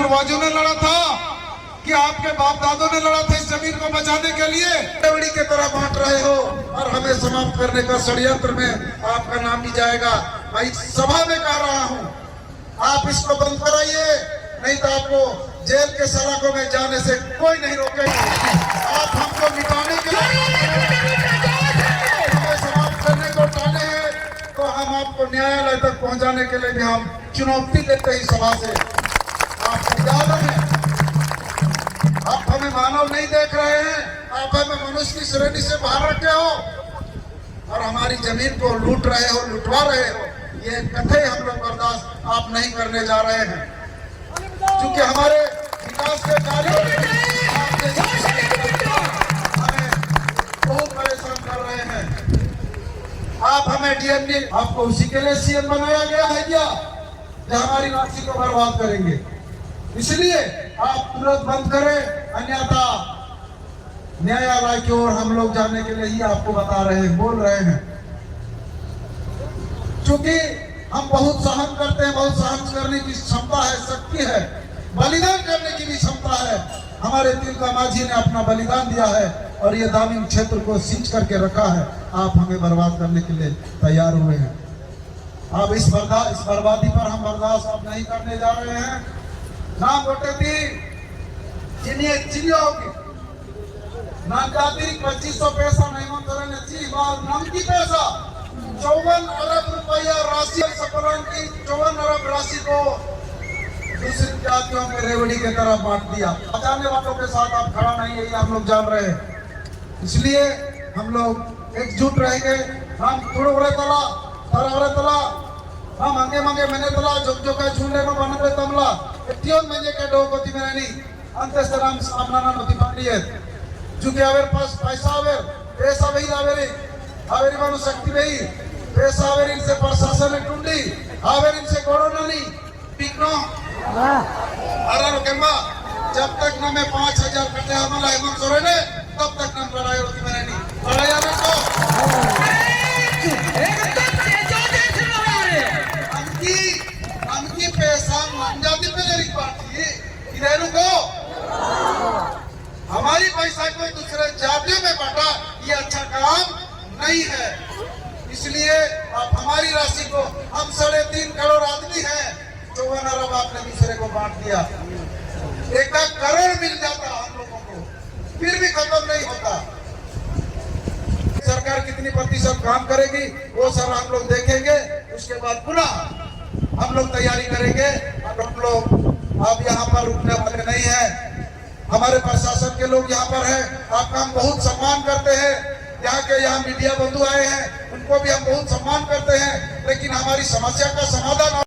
पूर्वजों ने लड़ा था कि आपके बाप दादों ने लड़ा था इस जमीन को बचाने के लिए। रेवड़ी की तरह बांट रहे हो और हमें समाप्त करने का षड्यंत्र में आपका नाम भी जाएगा। मैं इस सभा में कह रहा हूं, आप इसको बंद कराइए, नहीं तो आपको जेल के सलाखों में जाने से कोई नहीं रोकेगा। आप हमको मिटाने के लिए, हमें समाप्त करने को टाले हैं, तो हम आपको न्यायालय तक पहुंचाने के लिए भी हम चुनौती देते ही सभा से। आपको याद है, आप हमें मानव नहीं देख रहे हैं, आप हमें मनुष्य की श्रेणी से बाहर रखे हो और हमारी जमीन को लूट रहे हो, लुटवा रहे हो। ये कथई हम लोग बर्दाश्त आप नहीं करने जा रहे हैं, क्योंकि हमारे विकास के कार्यों हमें बहुत परेशान कर रहे हैं। आप हमें डीएमडी, आपको उसी के लिए सीएम बनाया गया है क्या, जो हमारी राशि को बर्बाद करेंगे? इसलिए आप तुरंत बंद करें, अन्यथा न्यायालय की ओर हम लोग जाने के लिए ही आपको बता रहे हैं, बोल रहे हैं। क्योंकि हम बहुत सहन करते हैं, बहुत सहन करने की क्षमता है, शक्ति है, बलिदान करने की भी क्षमता है। हमारे तिलका मांझी ने अपना बलिदान दिया है और ये दामिन क्षेत्र को सींच करके रखा है। आप हमें बर्बाद करने के लिए तैयार हुए हैं। अब इस बर्बादी पर हम बर्दाश्त अब नहीं करने जा रहे हैं। नाम गोटे थी चिड़िया होगी ना जाती 2500 पैसा नहीं मन नाम की पैसा 54 अरब रुपया राशि सफरान की 54 अरब राशि को दूसरी जातियों में रेवड़ी की तरह बांट दिया। बचाने वालों के साथ आप खड़ा नहीं है, ये हम लोग जान रहे हैं। इसलिए हम लोग एकजुट रहेंगे। हम थोड़े तला तरह तला हम अंगे मंगे मैंने तला जो का झुंडे में बनले तमला एटियों में जे के डो गति में नहीं अंतस नाम सामना नती पाड़ी है। चूंकि अवेर पास पैसा अवेर पैसा वही आवेरी मानो शक्ति वही पैसा आवेर इनसे प्रशासन ने टूंडी आवेर इनसे कोरोना नहीं पिकनो अरे रुकेंबा जब तक न मैं 5000 कटे हमला हेमंत सोरेन ने तब तक न लड़ाई होती मैंने नहीं लड़ाई आने को अंकी पैसा मंजाती पे ले पाती इधर को हमारी पैसा कोई दूसरे जातियों में बांटा, ये अच्छा काम नहीं है। इसलिए आप हमारी राशि को, हम 3.5 करोड़ आदमी हैं, 54 अरब आपने दूसरे को बांट दिया। 1 करोड़ मिल जाता हम लोगों को, फिर भी खत्म नहीं होता। सरकार कितनी प्रतिशत काम करेगी वो सब हम लोग देखेंगे। उसके बाद पुनः हम लोग तैयारी करेंगे। और हम लोग अब यहाँ पर रुकने वाले नहीं है। हमारे प्रशासन के लोग यहाँ पर हैं, आपका हम बहुत सम्मान करते हैं। यहाँ मीडिया बंधु आए हैं, उनको भी हम बहुत सम्मान करते हैं, लेकिन हमारी समस्या का समाधान